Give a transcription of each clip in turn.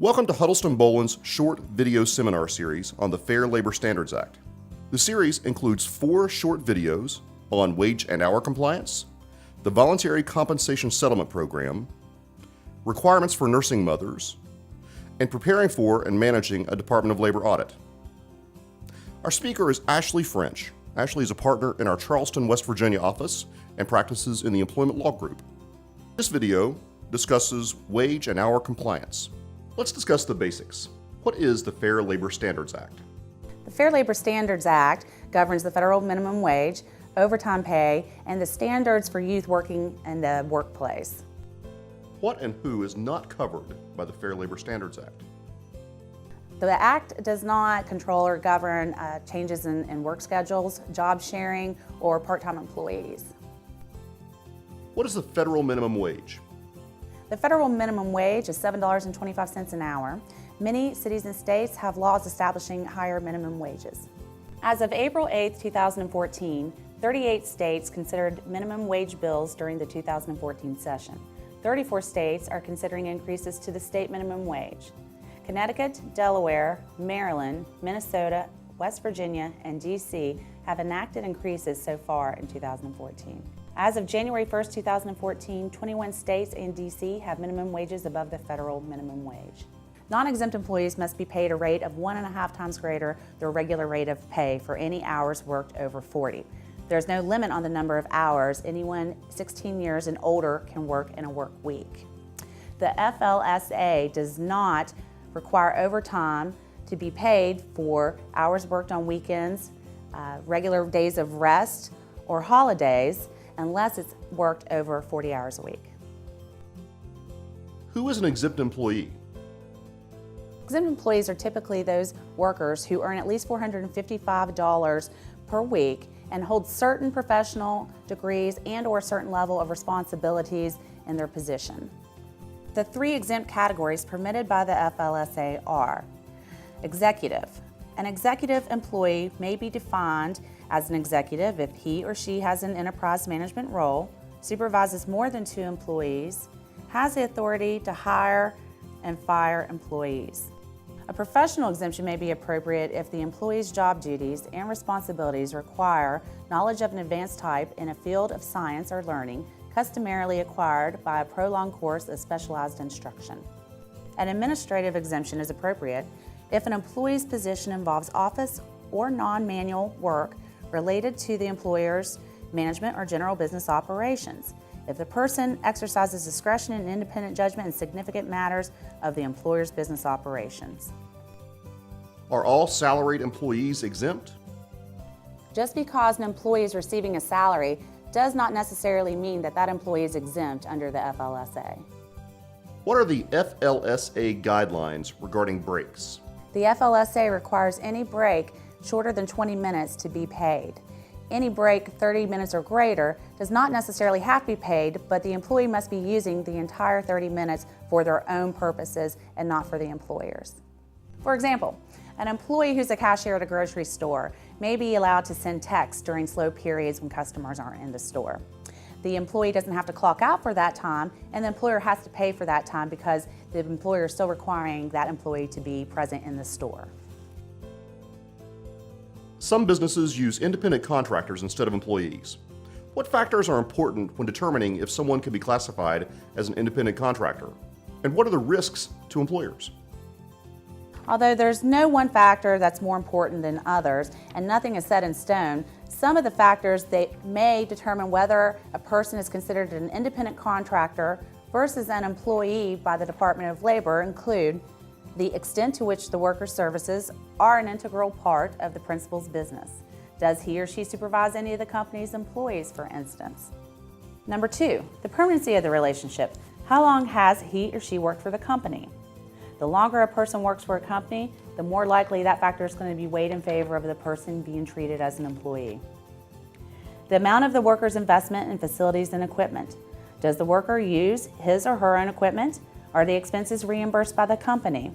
Welcome to Huddleston Boland's short video seminar series on the Fair Labor Standards Act. The series includes 4 short videos on wage and hour compliance, the Voluntary Compensation Settlement Program, requirements for nursing mothers, and preparing for and managing a Department of Labor audit. Our speaker is Ashley French. Ashley is a partner in our Charleston, West Virginia office and practices in the Employment Law Group. This video discusses wage and hour compliance. Let's discuss the basics. What is the Fair Labor Standards Act? The Fair Labor Standards Act governs the federal minimum wage, overtime pay, and the standards for youth working in the workplace. What and who is not covered by the Fair Labor Standards Act? The Act does not control or govern changes in work schedules, job sharing, or part-time employees. What is the federal minimum wage? The federal minimum wage is $7.25 an hour. Many cities and states have laws establishing higher minimum wages. As of April 8, 2014, 38 states considered minimum wage bills during the 2014 session. 34 states are considering increases to the state minimum wage. Connecticut, Delaware, Maryland, Minnesota, West Virginia, and D.C. have enacted increases so far in 2014. As of January 1, 2014, 21 states and D.C. have minimum wages above the federal minimum wage. Non-exempt employees must be paid a rate of 1.5 times greater their regular rate of pay for any hours worked over 40. There's no limit on the number of hours anyone 16 years and older can work in a work week. The FLSA does not require overtime to be paid for hours worked on weekends, regular days of rest, or holidays, unless it's worked over 40 hours a week. Who is an exempt employee? Exempt employees are typically those workers who earn at least $455 per week and hold certain professional degrees and/or a certain level of responsibilities in their position. The 3 exempt categories permitted by the FLSA are executive. An executive employee may be defined as an executive if he or she has an enterprise management role, supervises more than 2 employees, has the authority to hire and fire employees. A professional exemption may be appropriate if the employee's job duties and responsibilities require knowledge of an advanced type in a field of science or learning customarily acquired by a prolonged course of specialized instruction. An administrative exemption is appropriate if an employee's position involves office or non-manual work related to the employer's management or general business operations, if the person exercises discretion and independent judgment in significant matters of the employer's business operations. Are all salaried employees exempt? Just because an employee is receiving a salary does not necessarily mean that that employee is exempt under the FLSA. What are the FLSA guidelines regarding breaks? The FLSA requires any break shorter than 20 minutes to be paid. Any break 30 minutes or greater does not necessarily have to be paid, but the employee must be using the entire 30 minutes for their own purposes and not for the employer's. For example, an employee who's a cashier at a grocery store may be allowed to send texts during slow periods when customers aren't in the store. The employee doesn't have to clock out for that time, and the employer has to pay for that time because the employer is still requiring that employee to be present in the store. Some businesses use independent contractors instead of employees. What factors are important when determining if someone can be classified as an independent contractor? And what are the risks to employers? Although there's no one factor that's more important than others, and nothing is set in stone, some of the factors that may determine whether a person is considered an independent contractor versus an employee by the Department of Labor include the extent to which the worker's services are an integral part of the principal's business. Does he or she supervise any of the company's employees, for instance? Number 2, the permanency of the relationship. How long has he or she worked for the company? The longer a person works for a company, the more likely that factor is going to be weighed in favor of the person being treated as an employee. The amount of the worker's investment in facilities and equipment. Does the worker use his or her own equipment? Are the expenses reimbursed by the company?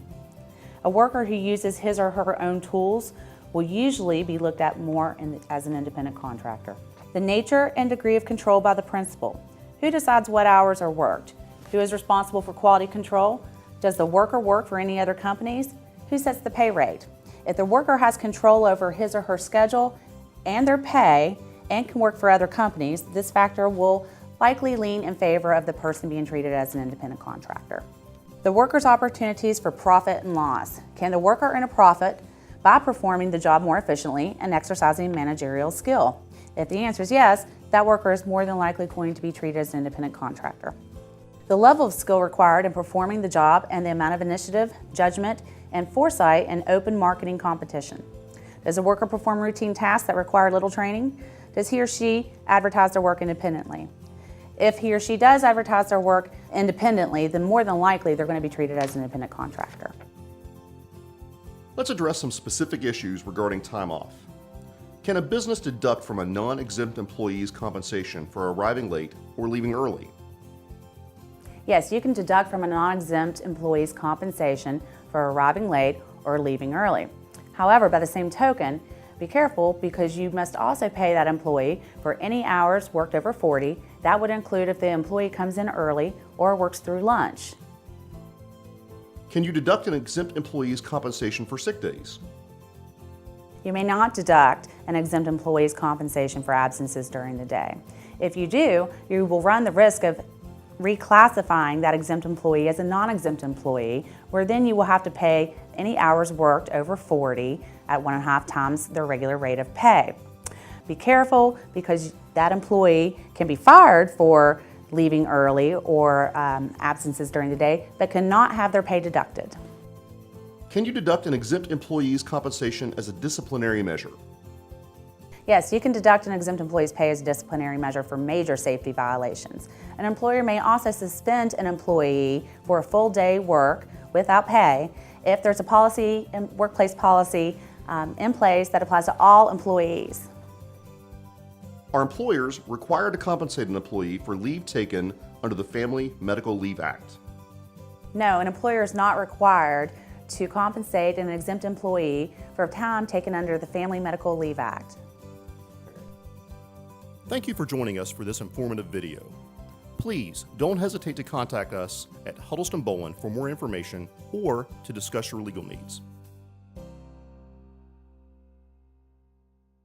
A worker who uses his or her own tools will usually be looked at more as an independent contractor. The nature and degree of control by the principal. Who decides what hours are worked? Who is responsible for quality control? Does the worker work for any other companies? Who sets the pay rate? If the worker has control over his or her schedule and their pay and can work for other companies, this factor will likely lean in favor of the person being treated as an independent contractor. The worker's opportunities for profit and loss. Can the worker earn a profit by performing the job more efficiently and exercising managerial skill? If the answer is yes, that worker is more than likely going to be treated as an independent contractor. The level of skill required in performing the job and the amount of initiative, judgment, and foresight in open marketing competition. Does a worker perform routine tasks that require little training? Does he or she advertise their work independently? If he or she does advertise their work independently, then more than likely they're going to be treated as an independent contractor. Let's address some specific issues regarding time off. Can a business deduct from a non-exempt employee's compensation for arriving late or leaving early? Yes, you can deduct from a non-exempt employee's compensation for arriving late or leaving early. However, by the same token, be careful because you must also pay that employee for any hours worked over 40. That would include if the employee comes in early or works through lunch. Can you deduct an exempt employee's compensation for sick days? You may not deduct an exempt employee's compensation for absences during the day. If you do, you will run the risk of reclassifying that exempt employee as a non-exempt employee, where then you will have to pay any hours worked over 40 at 1.5 times their regular rate of pay. Be careful because that employee can be fired for leaving early or absences during the day, but cannot have their pay deducted. Can you deduct an exempt employee's compensation as a disciplinary measure? Yes, you can deduct an exempt employee's pay as a disciplinary measure for major safety violations. An employer may also suspend an employee for a full day work without pay if there's a workplace policy in place that applies to all employees. Are employers required to compensate an employee for leave taken under the Family Medical Leave Act? No, an employer is not required to compensate an exempt employee for time taken under the Family Medical Leave Act. Thank you for joining us for this informative video. Please don't hesitate to contact us at Huddleston Bowen for more information or to discuss your legal needs.